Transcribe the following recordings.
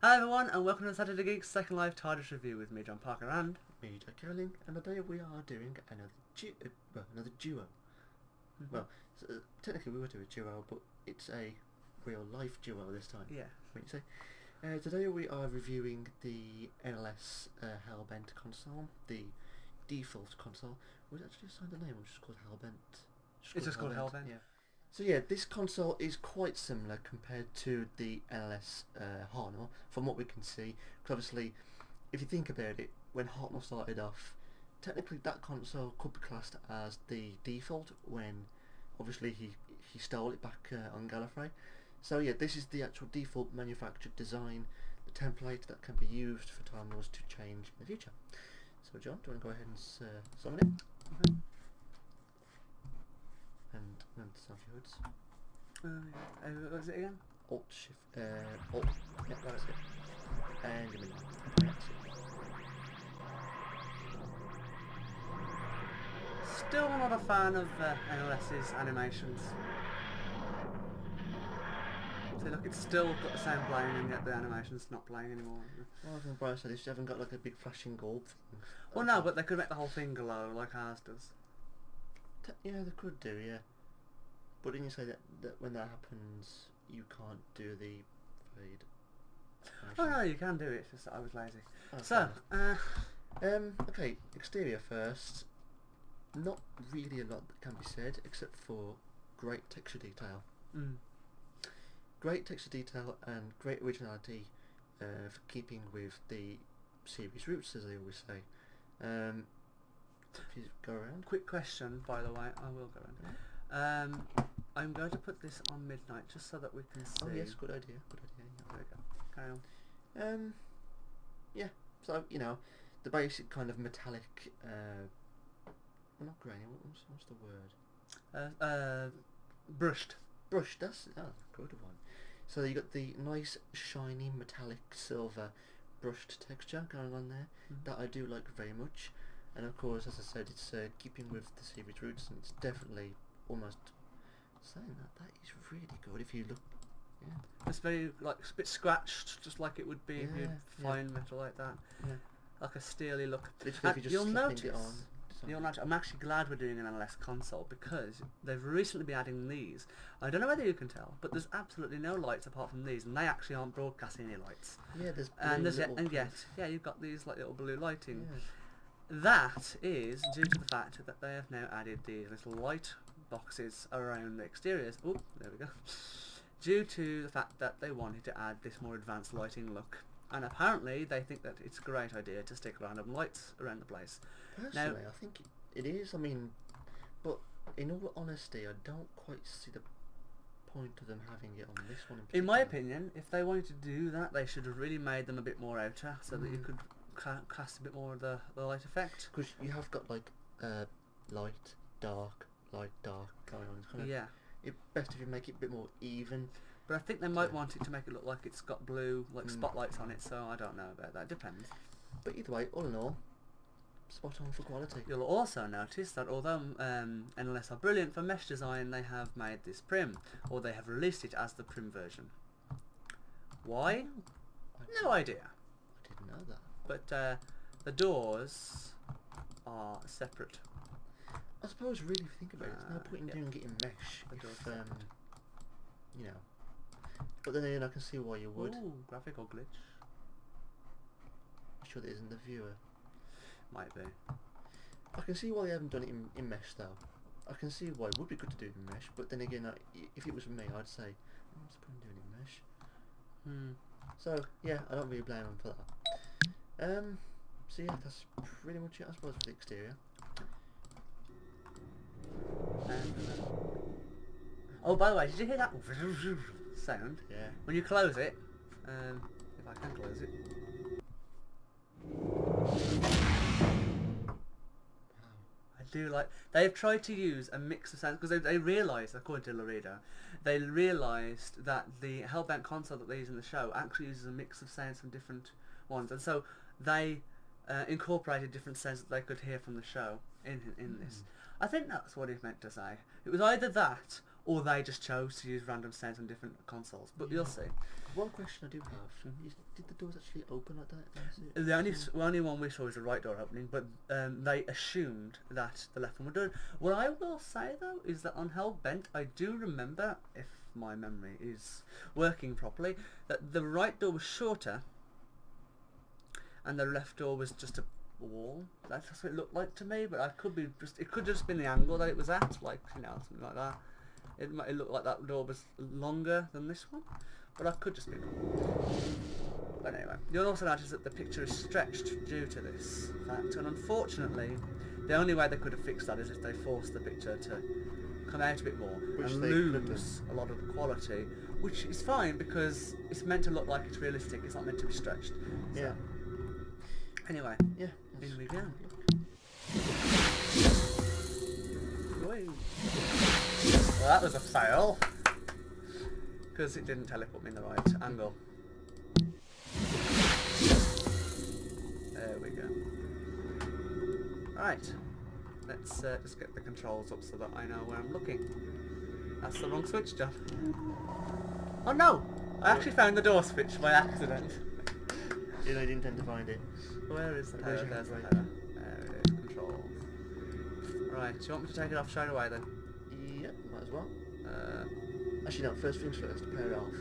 Hi everyone, and welcome to the Untitled Geeks Second Life Tardis review with me, John Parker, and me, Jack Caroling, and today we are doing another duo. Well, so, technically we would do a duo, but it's a real life duo this time. yeah, What you say? Today we are reviewing the NLS Hellbent console, the default console. We actually assigned a name, which is called Hellbent. it's just called Hellbent. Yeah. So yeah, this console is quite similar compared to the NLS Hartnell, from what we can see. Because obviously, if you think about it, when Hartnell started off, technically that console could be classed as the default, when obviously he stole it back on Gallifrey. So yeah, this is the actual default manufactured design, the template that can be used for Time Lords to change in the future. So John, do you want to go ahead and summon it? Okay. And remember to self your hoods. What was it again? Alt Shift, Alt, yeah, that's it. And give me that. Still not a fan of NLS's animations. See, look, it's still got the same playing, and yet the animation's not playing anymore. Well, I think Brian said they haven't got like a big flashing gold thing. Well, no, but they could make the whole thing glow like ours does. Yeah, they could do, yeah. But didn't you say that when that happens, you can't do the fade? Oh no, you can do it. It's just that I was lazy. Okay. So, okay, exterior first. Not really a lot that can be said, except for great texture detail. Great texture detail and great originality for keeping with the series roots, as they always say. If you go around. Quick question, by the way. I will go around. I'm going to put this on midnight just so that we can see. Oh yes, good idea. Good idea. Yeah. There we go. Carry on. Yeah. So you know, the basic kind of metallic. Well, not grainy. What's the word? Brushed. Brushed. That's a good one. So you got the nice shiny metallic silver brushed texture going on there that I do like very much. And of course, as I said, it's keeping with the series roots, and it's definitely almost saying that is really good if you look. Yeah, it's very like a bit scratched, just like it would be if you find metal like that. Yeah, like a steely look. Literally, if you just you'll notice. I'm actually glad we're doing an NLS console because they've recently been adding these. I don't know whether you can tell, but there's absolutely no lights apart from these, and they actually aren't broadcasting any lights. Yeah, there's yet you've got these like little blue lighting. Yeah. That is due to the fact that they have now added these little light boxes around the exteriors. Oh, there we go. Due to the fact that they wanted to add this more advanced lighting look. And apparently they think that it's a great idea to stick random lights around the place. Personally, I think it is. I mean, but in all honesty, I don't quite see the point of them having it on this one in particular. In my opinion, if they wanted to do that, they should have really made them a bit more outer so that you could cast a bit more of the light effect. Because you have got like light, dark going on. It's kind of, it's best if you make it a bit more even. But I think they might want it to make it look like it's got blue spotlights on it, so I don't know about that. It depends. But either way, all in all, spot on for quality. You'll also notice that although NLS are brilliant for mesh design, they have made this prim, or they have released it as the prim version. Why? No idea. I didn't know that. But the doors are separate. I suppose really if you think about it, there's no point in doing it in mesh if, you know. But then again, I can see why you would. Ooh, graphical glitch. I'm sure there isn't the viewer. Might be. I can see why they haven't done it in mesh though. I can see why it would be good to do it in mesh, but then again, if it was me, I'd say, what's the point in doing it in mesh? So yeah, I don't really blame them for that. So yeah, that's pretty much it, I suppose, for the exterior. Oh, by the way, did you hear that sound? Yeah. When you close it, if I can close it. I do like. They've tried to use a mix of sounds because they realised, according to Laredo, they realised that the Hellbent console that they use in the show actually uses a mix of sounds from different ones, and so they incorporated different sounds that they could hear from the show in this. I think that's what he meant to say. It was either that or they just chose to use random sounds on different consoles. But you'll see. One question I do have is, did the doors actually open like that? The only one we saw was the right door opening, but they assumed that the left one would do it. What I will say though is that on Hellbent, I do remember, if my memory is working properly, that the right door was shorter and the left door was just a wall. That's what it looked like to me, but it could just been the angle that it was at, like, you know, something like that. It might look like that door was longer than this one, but I could just be wrong. But anyway, you'll also notice that the picture is stretched due to this fact, and unfortunately, the only way they could have fixed that is if they forced the picture to come out a bit more and lose a lot of the quality, which is fine because it's meant to look like it's realistic. It's not meant to be stretched. So, yeah. Anyway, Yeah. in we go. Whee. Well, that was a fail because it didn't teleport me in the right angle. There we go. Right, let's just get the controls up so that I know where I'm looking. That's the wrong switch, John. Oh no! I actually found the door switch by accident. You know, you didn't intend to find it. Where is the power? There's the power. There it is, controls. Right, do you want me to take it off straight away then? Yep, might as well. Actually no, first things first, pair it off.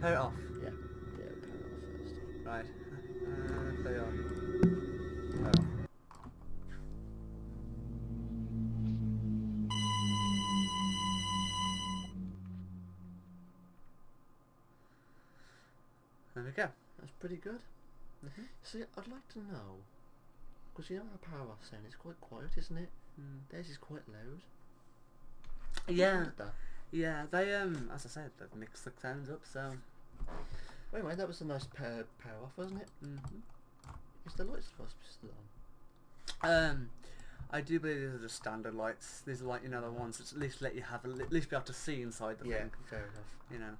Pair it off? Yeah. Yeah, pair it off first. Right. There you are. Pair it off. There we go. That's pretty good. See, I'd like to know, because you know how power off sound is quite quiet, isn't it? Theirs is quite loud. Yeah. Yeah, they as I said, they've mixed the sounds up, so. Anyway, that was a nice power off, wasn't it? Is the lights supposed to be still on? I do believe these are just standard lights. These are like, you know, the ones that at least let you have at least be able to see inside the thing. Yeah, fair enough. You know.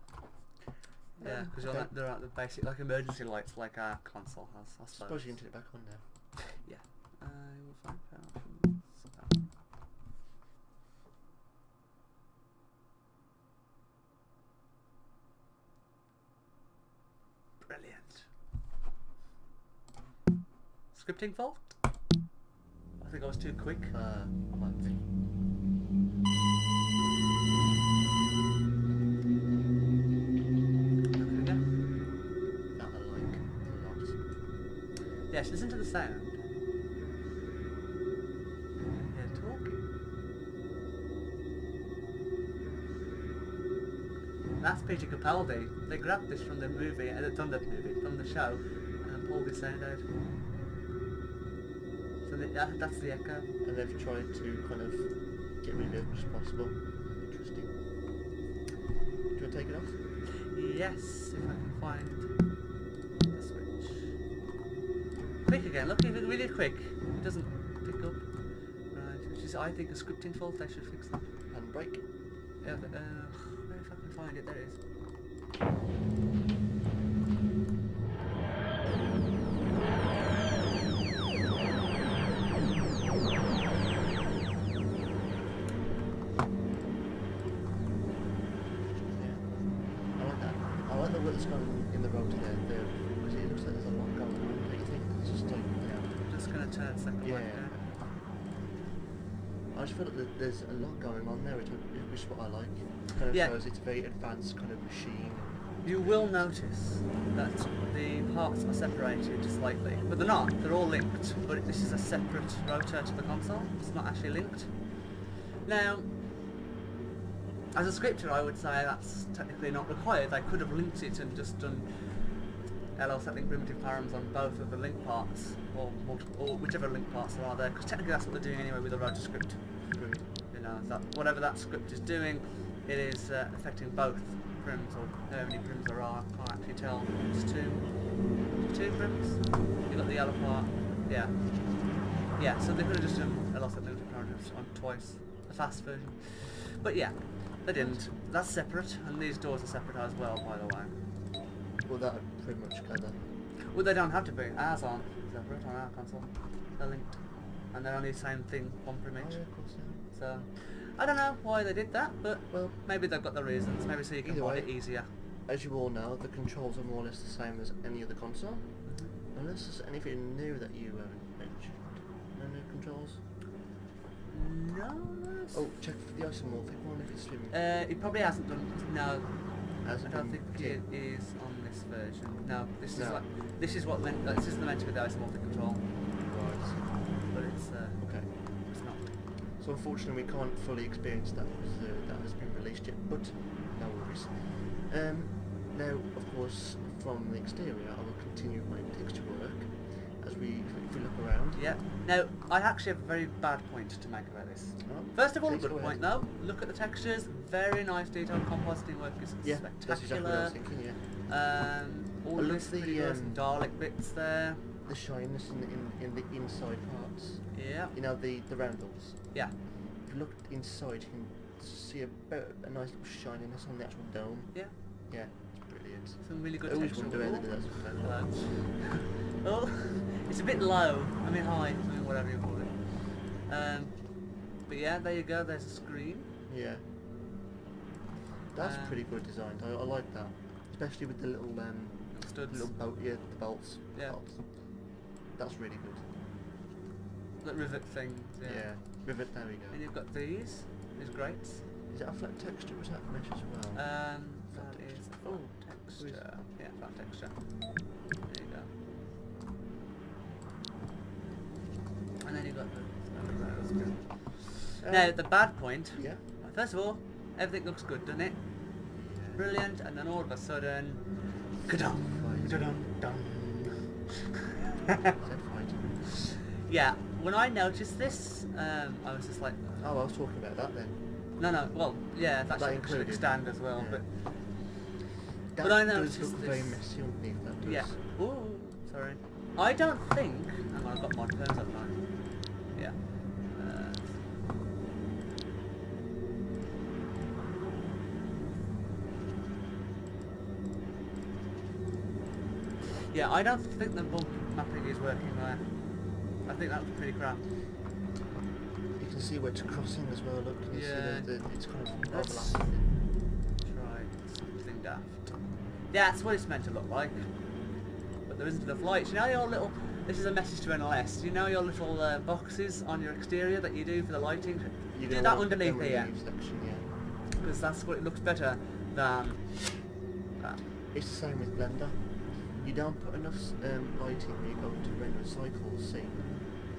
Yeah, because okay. they're like the basic, like emergency lights, like our console has. I Suppose you can turn it back on now. Yeah. We'll find power options. Brilliant. Scripting fault? I think I was too quick. I might be. That I like a lot. Yes, listen to the sound. They're talking. That's Peter Capaldi. They grabbed this from the movie, from the show, and pulled this sound out. So that's the echo. And they've tried to kind of get rid of it as much as possible. Interesting. Do you want to take it off? Yes, if I can find the switch. Quick again, look, really quick. It doesn't pick up. Right, which is, I think, a scripting fault. They should fix that. Handbrake? Yeah, but, if I can find it, there it is. What's going in the road today? Because it looks like there's a lot going on. Don't you think? It's just like, you know. I'm just going to turn a second. Yeah. I just feel like there's a lot going on there, which is what I like. It kind of shows it's a very advanced kind of machine. You will notice that the parts are separated slightly, but they're not. They're all linked. But this is a separate rotor to the console. It's not actually linked. Now, as a scripter, I would say that's technically not required. They could have linked it and just done LL settling primitive params on both of the link parts, or whichever link parts there are there, because technically that's what they're doing anyway with the rotor script. You know, that whatever that script is doing, it is affecting both prims, or how many prims there are. I can't actually tell. It's two prims. You got the yellow part. Yeah. Yeah. So they could have just done LL settling primitive params on twice, the fast version. But yeah. They didn't. That's separate, and these doors are separate as well, by the way. Well, that would pretty much gather. Well, they don't have to be. Ours aren't separate on our console. They're linked. And they're only the same thing, one prim each. Oh, yeah, of course, yeah. So, I don't know why they did that, but Well, maybe they've got their reasons. Maybe so you can either mod way. it easier. as you all know, the controls are more or less the same as any other console. Unless there's anything new that you haven't mentioned. No new controls? No. Oh, check for the isomorphic one if it's swimming. It probably hasn't done. No, Has I it don't been think did? it is on this version. No, this is No. like this is what meant. This is meant to be the isomorphic control, Right. but it's Okay. not. So unfortunately we can't fully experience that because that has been released yet, but no worries. Now, of course, from the exterior I will continue my texture work as if we look around. Yeah. Now, I actually have a very bad point to make about this. Oh, First of all, a please good go point ahead. though. Look at the textures. Very nice detailed compositing work is Yeah, that's exactly what I was spectacular. thinking, yeah. All I love this the, pretty good some Dalek bits there. The shyness in the inside parts. Yeah. You know, the roundels. Yeah. If you look inside you can see a nice little shininess on the actual dome. Yeah. Yeah, it's brilliant. Some really good I always texture. wonder whether that's Hello. Oh, it's a bit low. I mean high. I mean whatever you call it. But yeah, there you go. There's a screen. Yeah. That's Um, pretty good designed. I like that, especially with the little Studs. little bolt. Yeah, the bolts. Yeah. Bolts. That's really good. The rivet thing. Yeah. Yeah. Rivet. There we go. And you've got these grates. Is that a flat texture? Was that mesh as well? That Flat is texture. full Oh, texture. Yeah, flat texture. There you go. And then you've got the. Now the bad point. Yeah. First of all, everything looks good, doesn't it? Brilliant, and then all of a sudden, ka-dum, da-dum, dum. Is that fighting? Yeah, when I noticed this, I was just like, Oh, I was talking about that then. no, well, yeah, that should included. extend as well, Yeah. but That I does noticed look very this. messy underneath. That does. yeah. Ooh, sorry. I don't think. Hang on, I've got mod terms up now. Yeah. Yeah, I don't think the bump mapping is working there. I think that was pretty crap. You can see where it's crossing as well. Look, can you Yeah. see it's kind of Let's overlapping. try something daft. Yeah, that's what it's meant to look like. But there isn't enough light. You know your little... This is a message to NLS. You know your little boxes on your exterior that you do for the lighting? You do that underneath here. Section, yeah. Because that's what it looks better than that. It's the same with Blender. You don't put enough lighting when you go to render a cycle scene.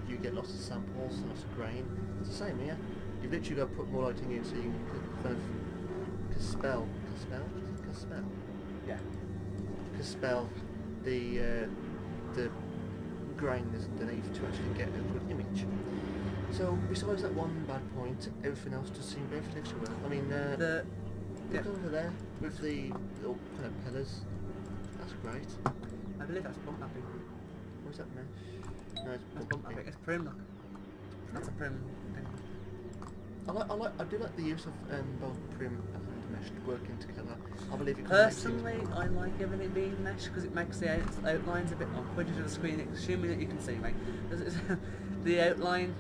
You get lots of samples and lots of grain. It's the same here. You've literally got to put more lighting in so you can kind of Caspel Yeah. the grain that's underneath to actually get a good image. So besides that one bad point, everything else does seem very texture work. I mean, The look over there with the little kind of pillars. That's great. I believe that's bump mapping. What is that mesh? No, it's That's bump bump mapping. It's prim. Look. That's a prim thing. I do like the use of both prim and mesh working together. I believe it can Personally, I like everything being mesh because it makes the outlines a bit. I'm pointing to the screen, assuming that you can see me. The outline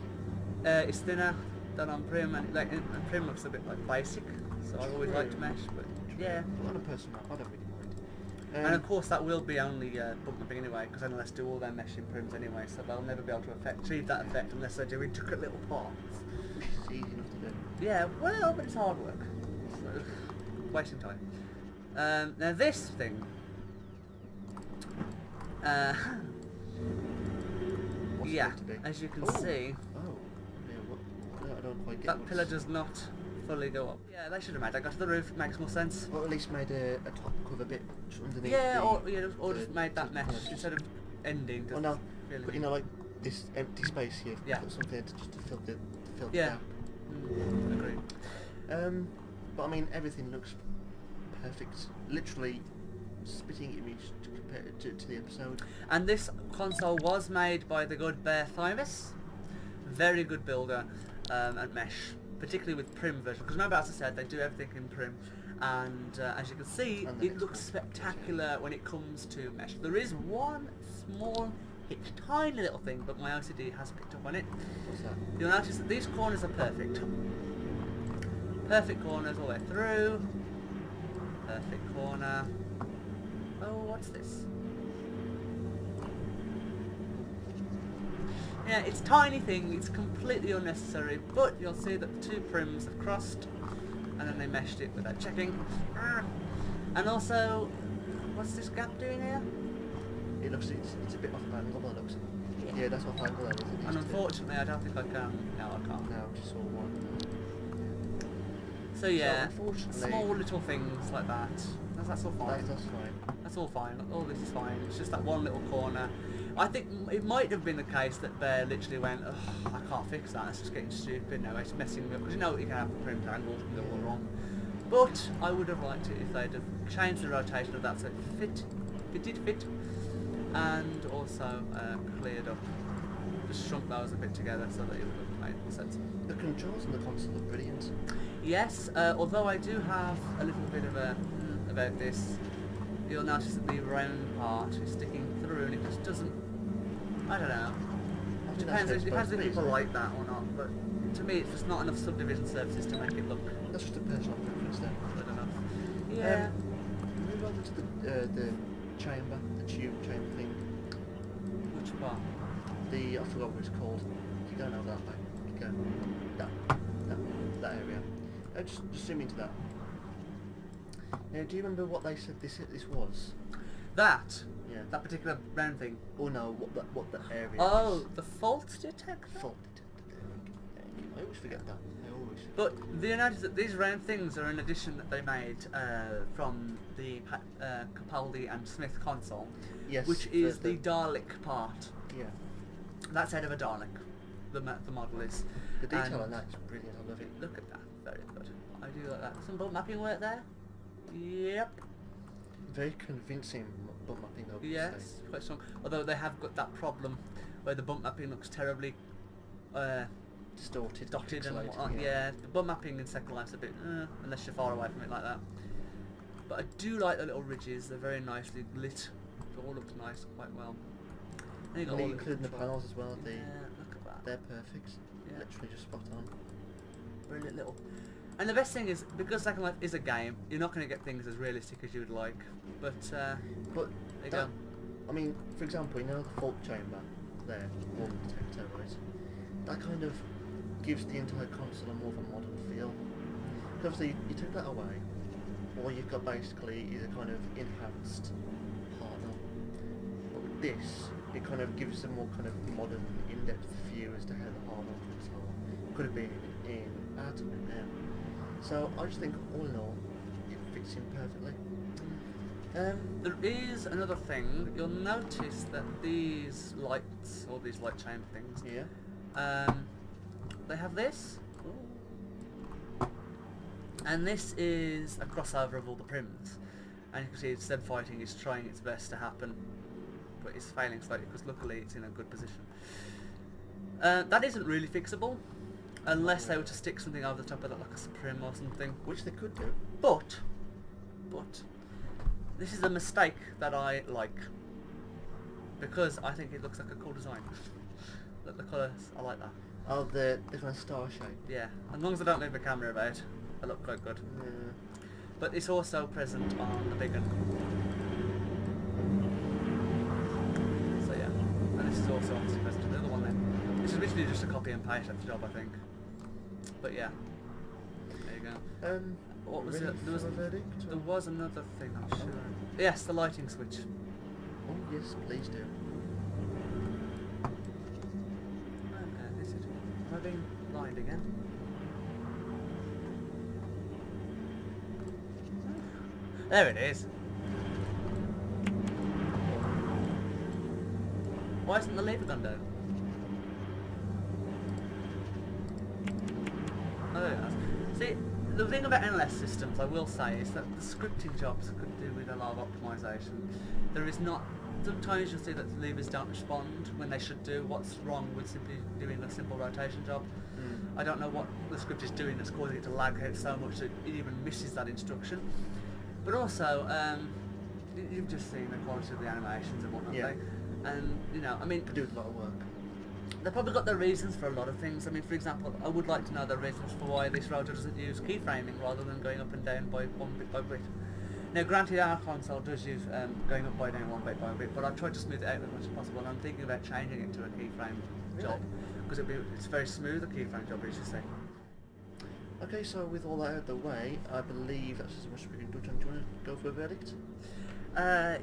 is thinner than on prim, and and prim looks a bit like basic. So I always like to mesh, but yeah. Well, on a personal note, I don't really mind. And of course that will be only bump mapping anyway, because NLS do all their meshing prims anyway, so they'll never be able to achieve that effect unless they do intricate little parts. It's easy enough to do. Yeah, well, but it's hard work. So, wasting time. Now this thing. What's it Yeah, meant to be? as you can Oh. see, Oh, yeah, what? I don't quite get that what's- pillar does not fully go up. Yeah, they should have made that go to the roof. It makes more sense. Or at least made a top cover bit underneath. Yeah, the, or just made that the mesh pillars. instead of ending. Well, no, really but you know, like this empty space here. Yeah. Put something to just to fill the Yeah. gap. Agree. But I mean, everything looks perfect. Literally spitting image to compare it to the episode. And this console was made by the good Bear Thymus. Very good builder and mesh, particularly with prim version. Because remember, as I said, they do everything in prim. And as you can see, And the it next looks one. spectacular when it comes to mesh. There is one small, tiny little thing, but my OCD has picked up on it. What's that? You'll notice that these corners are perfect. Perfect corners all the way through. Perfect corner. Oh, what's this? Yeah, it's a tiny thing, it's completely unnecessary, but you'll see that the two prims have crossed, and then they meshed it without checking. And also, what's this gap doing here? It looks, it's a bit off angle by the looks of it. Yeah, that's off angle that is. And unfortunately, I don't think I can. No, I can't. No, just saw one. So yeah, unfortunately, small little things like that. That's all fine. That's fine. That's all fine. All this is fine. It's just that one little corner. I think it might have been the case that Bear literally went, ugh, I can't fix that. It's just getting stupid now. It's messing me up because you know you can have the primed angles and go all wrong. But I would have liked it if they'd have changed the rotation of that so it fit, and also cleared up, just shrunk those a bit together so that it would have made more sense. The controls on the console are brilliant. Yes, although I do have a little bit of a about this. You'll notice that the round part is sticking through and it just doesn't, I don't know. It depends if people like that or not, but to me it's just not enough subdivision surfaces to make it look That's just a personal preference then. good enough. Yeah. Move over to the chamber, the tube chamber thing. Which part? I forgot what it's called. Keep going over that way. Keep going. That area. Just zoom into that. Now, do you remember what they said this was? That? Yeah. That particular round thing? Oh no, what the area Oh, is. the fault detector? Fault detector. I always forget that. But do you notice that these round things are an addition that they made from the Capaldi and Smith console, Yes. which is the Dalek part. Yeah. That's head of a Dalek, the model is. The detail And on that is brilliant. I love it. look at that, very good. I do like that. Some bump mapping work there? Yep. Very convincing bump mapping though. Yes, quite strong. Although they have got that problem where the bump mapping looks terribly Distorted, dotted and pixelated, whatnot. Yeah, the bump mapping in Second Life's a bit unless you're far away from it like that. But I do like the little ridges. They're very nicely lit. It all looks nice, quite well. And you got all the including the control. panels as well. Yeah, look at that. They're perfect. Yeah. Literally just spot on. Brilliant little. And the best thing is, because Second Life is a game, you're not going to get things as realistic as you would like. But there you go. I mean, for example, you know the fault chamber there, or the detector, right? That kind of gives the entire console a more of a modern feel. Because obviously you took that away, or you've got basically either kind of enhanced hardener. But with this, it kind of gives a more kind of modern, in-depth view as to how the hardener console could have been in ad and now. So I just think all in all, it fits in perfectly. There is another thing. You'll notice that these lights, or these light chamber things, Yeah. they have this. And this is a crossover of all the prims. And you can see Zeb Fighting is trying its best to happen, but it's failing slightly because luckily it's in a good position. That isn't really fixable, unless they were to stick something over the top of it like a prim or something. Which they could do. But, this is a mistake that I like, because I think it looks like a cool design. Look, the colours, I like that. Oh, the kind of star shape. Yeah, as long as I don't move the camera about, they look quite good. Yeah. But it's also present on the big one. So yeah, and this is also obviously present on the other one then. This is literally just a copy and paste of the job, I think. But yeah, there you go. What was it? There was another thing, I'm sure. Yes, the lighting switch. Oh yes, please do. Is it? Am I being blind again? There it is. Why isn't the lever gun down? Oh, there it is. See, the thing about NLS systems, I will say, is that the scripting jobs could do with a lot of optimization. There is not. Sometimes you'll see that the levers don't respond when they should do. What's wrong with simply doing a simple rotation job? I don't know what the script is doing that's causing it to lag out so much that it even misses that instruction. But also, you've just seen the quality of the animations and whatnot. Yeah. And you know, I mean, Could do with a lot of work. They've probably got their reasons for a lot of things. I mean, for example, I would like to know the reasons for why this router doesn't use keyframing rather than going up and down by one bit by bit. Now, granted, our console does use going up by down one bit by bit, but I've tried to smooth it out as much as possible, and I'm thinking about changing it to a keyframe job, because it's very smooth, a keyframe job, as you say. Okay, so with all that out of the way, I believe that's as much as we can do. Do you want to go for a verdict? Yes.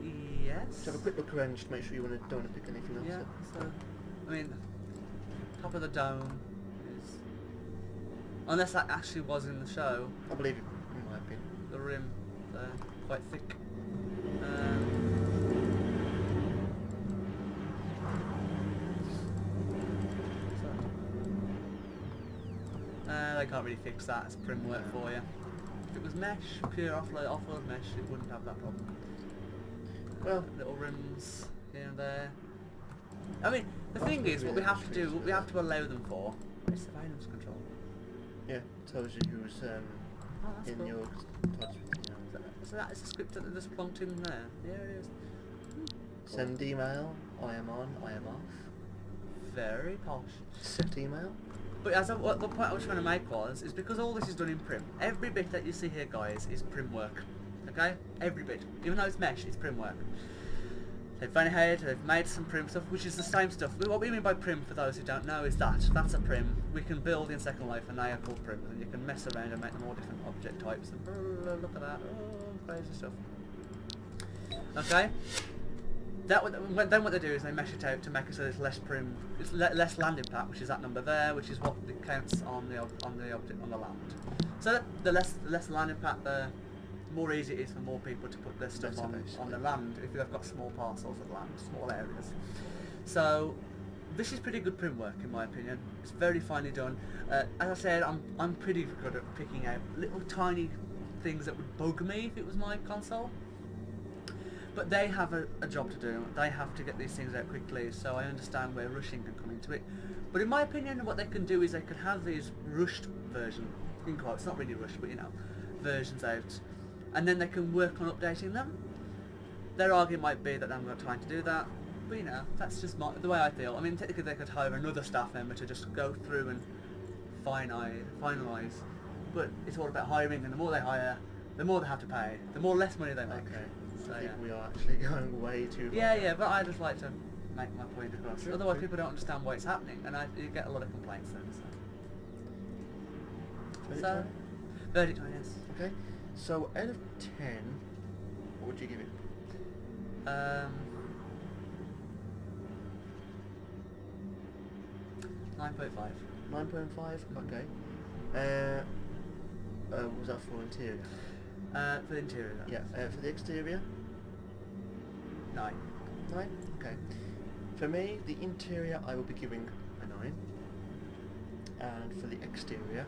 Just have a quick look around just to make sure you don't want to pick anything else Yeah, up. so, I mean, top of the dome is... Unless that actually was in the show. I believe it might have been. The rim, quite thick. They can't really fix that, it's prim work for you. If it was mesh, pure offload mesh, it wouldn't have that problem. Well, little rims here and there. I mean, the thing is, what we have to do, what we have to allow them for, is surveillance control. Yeah, tells you who's in cool. your touch with you. So that is a script that they just plunked in there. Yeah, it is. Send email, I am on, I am off. Very posh. Set email. But what the point I was trying to make was, is because all this is done in prim. Every bit that you see here, guys, is prim work. Okay? Every bit. Even though it's mesh, it's prim work. They've they've made some prim stuff, which is the same stuff. What we mean by prim, for those who don't know, is that's a prim. We can build in Second Life, and they are called prims, and you can mess around and make them all different object types. And look at that, crazy stuff. Okay. Then what they do is they mesh it out to make it so there's less prim, it's less land impact, which is that number there, which is what it counts on the object on the land. So the less land impact, the more easy it is for more people to put their stuff on the land if they've got small parcels of land, small areas. So this is pretty good prim work in my opinion. It's very finely done. As I said, I'm pretty good at picking out little tiny things that would bug me if it was my console. But they have a job to do. They have to get these things out quickly, so I understand where rushing can come into it. But in my opinion, what they can do is they can have these rushed version, in quotes, not really rushed, but you know, versions out, and then they can work on updating them. Their argument might be that they haven't got time to do that, but you know, that's just the way I feel. I mean, technically they could hire another staff member to just go through and finalise, but it's all about hiring, and the more they hire, the more they have to pay, the more less money they make. Okay. So, I think we are actually going way too far. Yeah, but I just like to make my point across. True, otherwise people don't understand why it's happening, and you get a lot of complaints then. So, verdict time, yes. Okay, so out of 10, what would you give it? 9.5. 9.5? Okay. What was that for interior? For the interior. Yeah, for the exterior? 9. 9? Okay. For me, the interior I will be giving a 9. And for the exterior,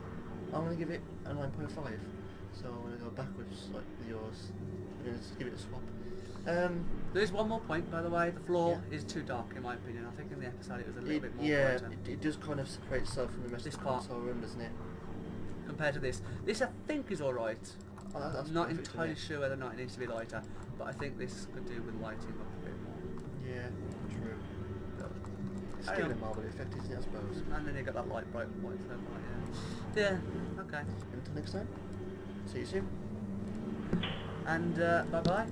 I'm going to give it a 9.5. So I'm going to go backwards like yours. I'm going to give it a swap. There is one more point, by the way. The floor is too dark, in my opinion. I think in the episode it was a little bit more brighter. It does kind of separate itself from the rest of the console room, doesn't it? Compared to this. This I think is alright. I'm not entirely sure whether or not it needs to be lighter, but I think this could do with lighting up a bit more. Yeah, true. It's still a marble effect, isn't it, I suppose? And then you got that light bright point, so yeah. Yeah, okay. Until next time. See you soon. And bye-bye.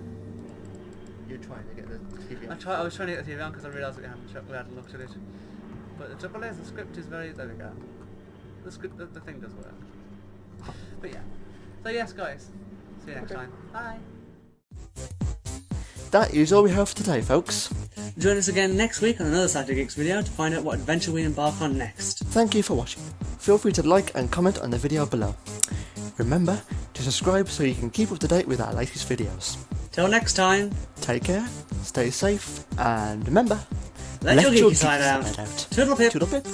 You're trying to get the TV on. I was trying to get the TV on because I realised we hadn't looked at it. But the trouble is, the script is very... There we go. The script, the thing does work. But yeah. So yes, guys. See you next time. Bye. That is all we have for today, folks. Join us again next week on another Sci-Fi Geeks video to find out what adventure we embark on next. Thank you for watching. Feel free to like and comment on the video below. Remember to subscribe so you can keep up to date with our latest videos. Till next time. Take care, stay safe, and remember, let your geeky side out. Toodle pip. Toodle pip.